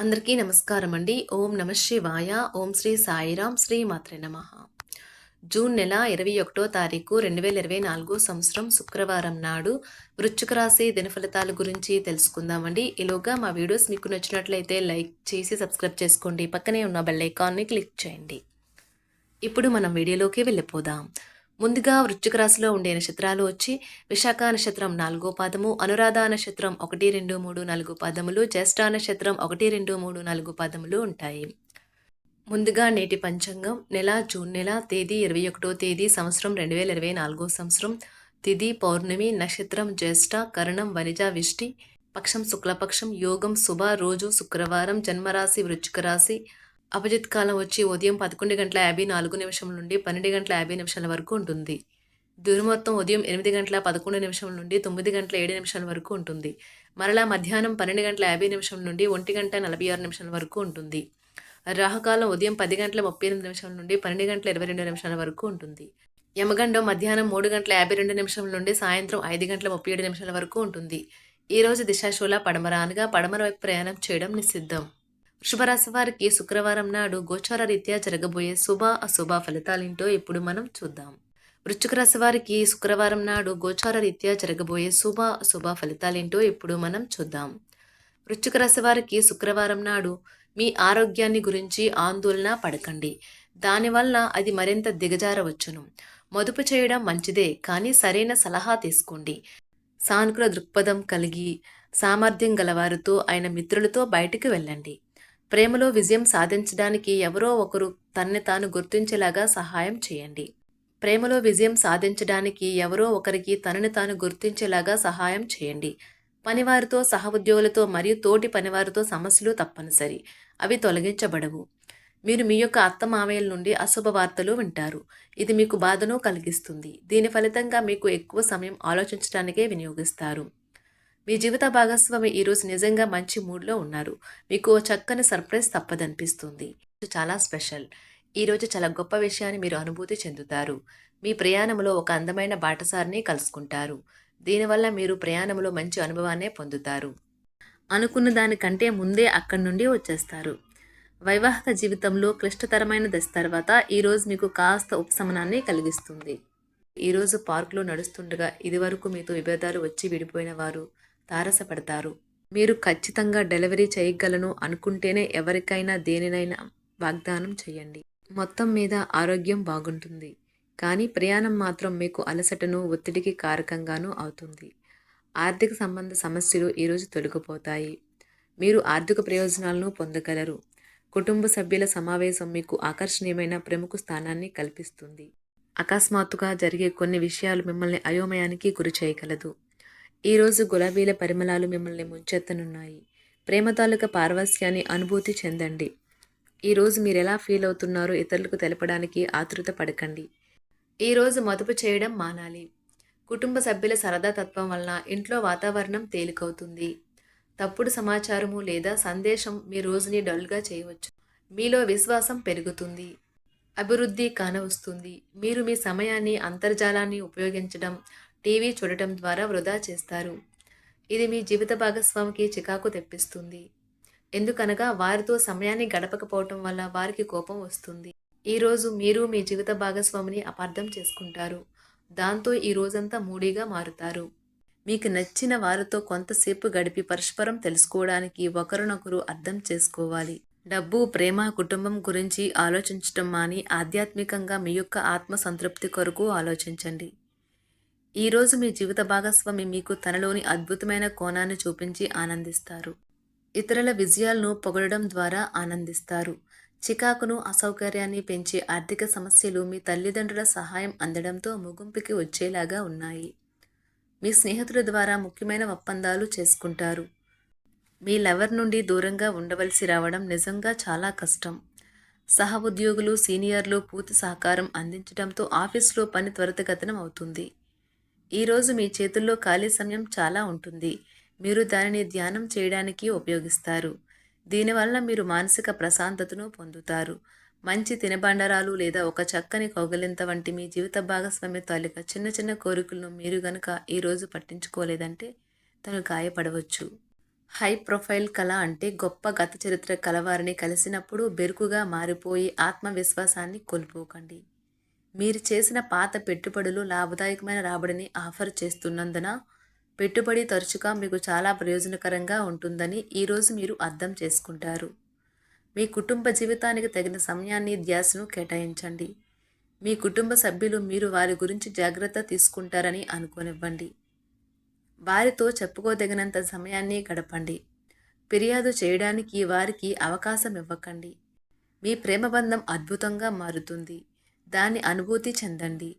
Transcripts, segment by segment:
అందరికీ నమస్కారం అండి. ఓం నమ శివాయ. ఓం శ్రీ సాయిరాం. శ్రీ మాత్రే నమః. జూన్ నెల 21వ తారీఖు 2024 సంవత్సరం శుక్రవారం నాడు వృశ్చిక రాశి దినఫలితాల గురించి తెలుసుకుందామండి. ఈలోగా మా వీడియోస్ మీకు నచ్చినట్లయితే లైక్ చేసి సబ్స్క్రైబ్ చేసుకోండి. పక్కనే ఉన్న బెల్ ఐకాన్ని క్లిక్ చేయండి. ఇప్పుడు మనం వీడియోలోకి వెళ్ళిపోదాం. ముందుగా వృశ్చిక రాశిలో ఉండే నక్షత్రాలు వచ్చి విశాఖ నక్షత్రం 4వ పాదము, అనురాధ నక్షత్రం 1, 2, 3, 4 పాదములు, జ్యేష్ఠ నక్షత్రం 1, 2, 3, 4 పాదములు ఉంటాయి. ముందుగా నేటి పంచాంగం నెల జూన్ నెల తేదీ 21వ తేదీ సంవత్సరం 2024 సంవత్సరం తిథి పౌర్ణమి నక్షత్రం జ్యేష్ఠ కరణం వనిజ విష్టి పక్షం శుక్లపక్షం యోగం శుభ రోజు శుక్రవారం జన్మరాశి వృశ్చిక రాశి అభిజిత్ కాలం వచ్చి ఉదయం 11:54 నుండి 12:50 వరకు ఉంటుంది. దుర్ముహూర్తం ఉదయం 8:11 నుండి 9:07 వరకు ఉంటుంది. మరలా మధ్యాహ్నం 12:50 నుండి 1:46 వరకు ఉంటుంది. రాహుకాలం ఉదయం 10:38 నుండి 12:22 వరకు ఉంటుంది. యమగండం మధ్యాహ్నం 3:52 నుండి సాయంత్రం 5:37 వరకు ఉంటుంది. ఈ రోజు దిశాశూల పడమర అనగా పడమర వైపు ప్రయాణం చేయడం నిషిద్ధం. వృషభరాశి వారికి శుక్రవారం నాడు గోచార రీత్యా జరగబోయే శుభ అశుభ ఫలితాలేంటో ఇప్పుడు మనం చూద్దాం. వృశ్చిక రాశి వారికి శుక్రవారం నాడు గోచార రీత్యా జరగబోయే శుభ అశుభ ఫలితాలేంటో ఇప్పుడు మనం చూద్దాం. వృశ్చిక రాశి వారికి శుక్రవారం నాడు మీ ఆరోగ్యాన్ని గురించి ఆందోళన పడకండి. దానివల్ల అది మరింత దిగజారవచ్చును. మదుపు చేయడం మంచిదే, కానీ సరైన సలహా తీసుకోండి. సానుకూల దృక్పథం కలిగి సామర్థ్యం గలవారితో అయిన మిత్రులతో బయటికి వెళ్ళండి. ప్రేమలో విజయం సాధించడానికి ఎవరో ఒకరు తనని తాను గుర్తించేలాగా సహాయం చేయండి. ప్రేమలో విజయం సాధించడానికి ఎవరో ఒకరికి తనని తాను గుర్తించేలాగా సహాయం చేయండి. పనివారితో సహ ఉద్యోగులతో మరియు తోటి పనివారితో సమస్యలు తప్పనిసరి, అవి తొలగించబడవు. మీరు మీ యొక్క అత్తమామయ్యల నుండి అశుభ వార్తలు వింటారు. ఇది మీకు బాధను కలిగిస్తుంది. దీని ఫలితంగా మీకు ఎక్కువ సమయం ఆలోచించడానికే వినియోగిస్తారు. మీ జీవిత భాగస్వామి ఈరోజు నిజంగా మంచి మూడ్లో ఉన్నారు. మీకు ఓ చక్కని సర్ప్రైజ్ తప్పదనిపిస్తుంది. చాలా స్పెషల్. ఈరోజు చాలా గొప్ప విషయాన్ని మీరు అనుభూతి చెందుతారు. మీ ప్రయాణంలో ఒక అందమైన బాటసారిని కలుసుకుంటారు. దీనివల్ల మీరు ప్రయాణంలో మంచి అనుభవాన్నే పొందుతారు. అనుకున్న దానికంటే ముందే అక్కడి నుండి వచ్చేస్తారు. వైవాహిక జీవితంలో క్లిష్టతరమైన దశ తర్వాత ఈరోజు మీకు కాస్త ఉపశమనాన్ని కలిగిస్తుంది. ఈరోజు పార్కులో నడుస్తుండగా ఇదివరకు మీతో విభేదాలు వచ్చి విడిపోయిన వారు తారసపడతారు. మీరు ఖచ్చితంగా డెలివరీ చేయగలను అనుకుంటేనే ఎవరికైనా దేనినైనా వాగ్దానం చేయండి. మొత్తం మీద ఆరోగ్యం బాగుంటుంది, కానీ ప్రయాణం మాత్రం మీకు అలసటను ఒత్తిడికి కారకంగానూ అవుతుంది. ఆర్థిక సంబంధ సమస్యలు ఈరోజు తొలగిపోతాయి. మీరు ఆర్థిక ప్రయోజనాలను పొందగలరు. కుటుంబ సభ్యుల సమావేశం మీకు ఆకర్షణీయమైన ప్రముఖ స్థానాన్ని కల్పిస్తుంది. అకస్మాత్తుగా జరిగే కొన్ని విషయాలు మిమ్మల్ని అయోమయానికి గురి చేయగలదు. ఈరోజు గులాబీల పరిమళాలు మిమ్మల్ని ముంచెత్తనున్నాయి. ప్రేమ తాలూకా పారవస్యాన్ని అనుభూతి చెందండి. ఈరోజు మీరు ఎలా ఫీల్ అవుతున్నారో ఇతరులకు తెలపడానికి ఆతృత పడకండి. ఈరోజు మదుపు చేయడం మానాలి. కుటుంబ సభ్యుల సరదా తత్వం వలన ఇంట్లో వాతావరణం తేలికవుతుంది. తప్పుడు సమాచారము లేదా సందేశం మీ రోజుని డల్గా చేయవచ్చు. మీలో విశ్వాసం పెరుగుతుంది. అభివృద్ధి కానవస్తుంది. మీరు మీ సమయాన్ని అంతర్జాలాన్ని ఉపయోగించడం, టీవీ చూడటం ద్వారా వృధా చేస్తారు. ఇది మీ జీవిత భాగస్వామికి చికాకు తెప్పిస్తుంది. ఎందుకనగా వారితో సమయాన్ని గడపకపోవటం వల్ల వారికి కోపం వస్తుంది. ఈరోజు మీరు మీ జీవిత భాగస్వామిని అపార్థం చేసుకుంటారు. దాంతో ఈ రోజంతా మూడీగా మారుతారు. మీకు నచ్చిన వారితో కొంతసేపు గడిపి పరస్పరం తెలుసుకోవడానికి ఒకరినొకరు అర్థం చేసుకోవాలి. డబ్బు, ప్రేమ, కుటుంబం గురించి ఆలోచించటం మాని ఆధ్యాత్మికంగా మీ యొక్క ఆత్మ సంతృప్తి కొరకు ఆలోచించండి. ఈరోజు మీ జీవిత భాగస్వామి మీకు తనలోని అద్భుతమైన కోణాన్ని చూపించి ఆనందిస్తారు. ఇతరుల విజయాలను పొగడడం ద్వారా ఆనందిస్తారు. చికాకును, అసౌకర్యాన్ని పెంచే ఆర్థిక సమస్యలు మీ తల్లిదండ్రుల సహాయం అందడంతో ముగింపుకి వచ్చేలాగా ఉన్నాయి. మీ స్నేహితుల ద్వారా ముఖ్యమైన ఒప్పందాలు చేసుకుంటారు. మీ లవర్ నుండి దూరంగా ఉండవలసి రావడం నిజంగా చాలా కష్టం. సహ ఉద్యోగులు, సీనియర్లు పూర్తి సహకారం అందించడంతో ఆఫీసులో పని త్వరితగతినం అవుతుంది. ఈరోజు మీ చేతుల్లో ఖాళీ సమయం చాలా ఉంటుంది. మీరు దానిని ధ్యానం చేయడానికి ఉపయోగిస్తారు. దీనివల్ల మీరు మానసిక ప్రశాంతతను పొందుతారు. మంచి తినుబండారాలు లేదా ఒక చక్కని కౌగిలింత వంటి మీ జీవిత భాగస్వామి తాలూకా చిన్న చిన్న కోరికలను మీరు గనుక ఈరోజు పట్టించుకోలేదంటే తను గాయపడవచ్చు. హై ప్రొఫైల్ కళ అంటే గొప్ప గత చరిత్ర కలవారిని కలిసినప్పుడు బెరుకుగా మారిపోయి ఆత్మవిశ్వాసాన్ని కోల్పోకండి. మీరు చేసిన పాత పెట్టుబడులు లాభదాయకమైన రాబడిని ఆఫర్ చేస్తున్నందున పెట్టుబడి తరచుగా మీకు చాలా ప్రయోజనకరంగా ఉంటుందని ఈరోజు మీరు అర్థం చేసుకుంటారు. మీ కుటుంబ జీవితానికి తగిన సమయాన్ని ధ్యాసను కేటాయించండి. మీ కుటుంబ సభ్యులు మీరు వారి గురించి జాగ్రత్త తీసుకుంటారని అనుకోనివ్వండి. వారితో చెప్పుకోదగినంత సమయాన్ని గడపండి. ఫిర్యాదు చేయడానికి వారికి అవకాశం ఇవ్వకండి. మీ ప్రేమబంధం అద్భుతంగా మారుతుంది. దాన్ని అనుభూతి చెందండి.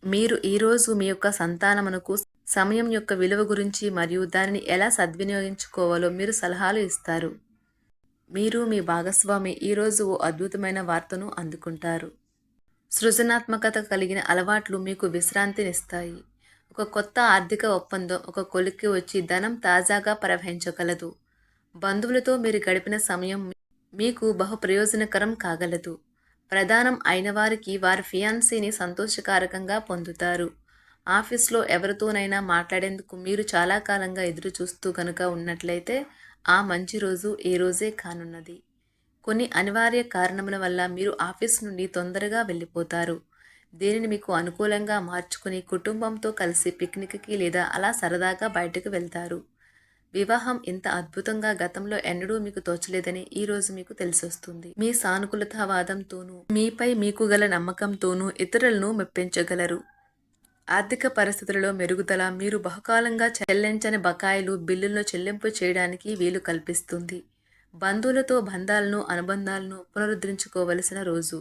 మీరు ఈరోజు మీ యొక్క సంతానమునకు సమయం యొక్క విలువ గురించి మరియు దానిని ఎలా సద్వినియోగించుకోవాలో మీరు సలహాలు ఇస్తారు. మీరు మీ భాగస్వామి ఈరోజు ఓ అద్భుతమైన వార్తను అందుకుంటారు. సృజనాత్మకత కలిగిన అలవాట్లు మీకు విశ్రాంతినిస్తాయి. ఒక కొత్త ఆర్థిక ఒప్పందం ఒక కొలిక్కి వచ్చి ధనం తాజాగా ప్రవహించగలదు. బంధువులతో మీరు గడిపిన సమయం మీకు బహు ప్రయోజనకరం కాగలదు. ప్రధానం అయిన వారికి వారి ఫియాన్సీని సంతోషకారకంగా పొందుతారు. ఆఫీస్లో ఎవరితోనైనా మాట్లాడేందుకు మీరు చాలా కాలంగా ఎదురు చూస్తూ కనుక ఉన్నట్లయితే ఆ మంచి రోజు ఏ రోజే కానున్నది. కొన్ని అనివార్య కారణముల వల్ల మీరు ఆఫీస్ నుండి తొందరగా వెళ్ళిపోతారు. దీనిని మీకు అనుకూలంగా మార్చుకుని కుటుంబంతో కలిసి పిక్నిక్కి లేదా అలా సరదాగా బయటకు వెళ్తారు. వివాహం ఇంత అద్భుతంగా గతంలో ఎన్నడూ మీకు తోచలేదని ఈరోజు మీకు తెలిసొస్తుంది. మీ సానుకూలతావాదంతోనూ మీపై మీకు గల నమ్మకంతోనూ ఇతరులను మెప్పించగలరు. ఆర్థిక పరిస్థితులలో మెరుగుదల మీరు బహుకాలంగా చెల్లించని బకాయిలు బిల్లులను చెల్లింపు చేయడానికి వీలు కల్పిస్తుంది. బంధువులతో అనుబంధాలను పునరుద్ధరించుకోవలసిన రోజు.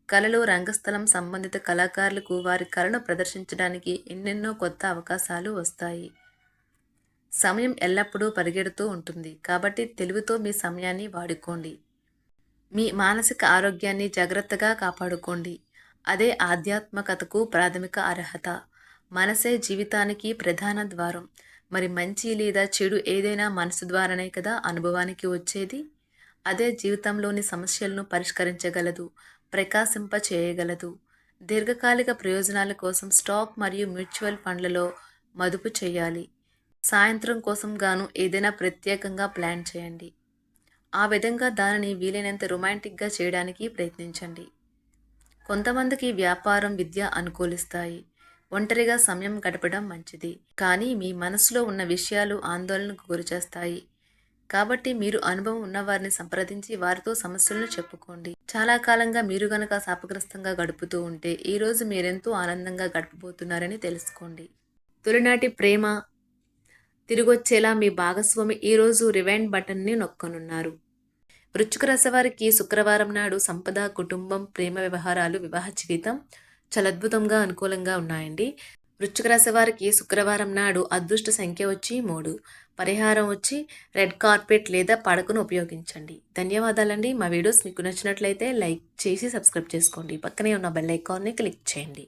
కళలు రంగస్థలం సంబంధిత కళాకారులకు వారి కళను ప్రదర్శించడానికి ఎన్నెన్నో కొత్త అవకాశాలు వస్తాయి. సమయం ఎల్లప్పుడూ పరిగెడుతూ ఉంటుంది కాబట్టి తెలివితో మీ సమయాన్ని వాడుకోండి. మీ మానసిక ఆరోగ్యాన్ని జాగ్రత్తగా కాపాడుకోండి. అదే ఆధ్యాత్మికతకు ప్రాథమిక అర్హత. మనసే జీవితానికి ప్రధాన ద్వారం. మరి మంచి లేదా చెడు ఏదైనా మనసు ద్వారానే కదా అనుభవానికి వచ్చేది. అదే జీవితంలోని సమస్యలను పరిష్కరించగలదు, ప్రకాశింప చేయగలదు. దీర్ఘకాలిక ప్రయోజనాల కోసం స్టాక్ మరియు మ్యూచువల్ ఫండ్లలో మదుపు చేయాలి. సాయంత్రం కోసం గాను ఏదైనా ప్రత్యేకంగా ప్లాన్ చేయండి. ఆ విధంగా దానిని వీలైనంత రొమాంటిక్గా చేయడానికి ప్రయత్నించండి. కొంతమందికి వ్యాపారం, విద్య అనుకూలిస్తాయి. ఒంటరిగా సమయం గడపడం మంచిది. కానీ మీ మనసులో ఉన్న విషయాలు ఆందోళనకు గురిచేస్తాయి. కాబట్టి మీరు అనుభవం ఉన్నవారిని సంప్రదించి వారితో సమస్యలను చెప్పుకోండి. చాలా కాలంగా మీరు గనక శాపగ్రస్తంగా గడుపుతూ ఉంటే ఈరోజు మీరెంతో ఆనందంగా గడపబోతున్నారని తెలుసుకోండి. తొలినాటి ప్రేమ తిరిగొచ్చేలా మీ భాగస్వామి ఈరోజు రివైండ్ బటన్ని నొక్కనున్నారు. వృశ్చిక రాశి వారికి శుక్రవారం నాడు సంపద, కుటుంబం, ప్రేమ వ్యవహారాలు, వివాహ జీవితం చాలా అద్భుతంగా అనుకూలంగా ఉన్నాయండి. వృశ్చిక రాశి వారికి శుక్రవారం నాడు అదృష్ట సంఖ్య వచ్చి 3. పరిహారం వచ్చి రెడ్ కార్పెట్ లేదా పడకను ఉపయోగించండి. ధన్యవాదాలండి. మా వీడియోస్ మీకు నచ్చినట్లయితే లైక్ చేసి సబ్స్క్రైబ్ చేసుకోండి. పక్కనే ఉన్న బెల్ ఐకాన్ని క్లిక్ చేయండి.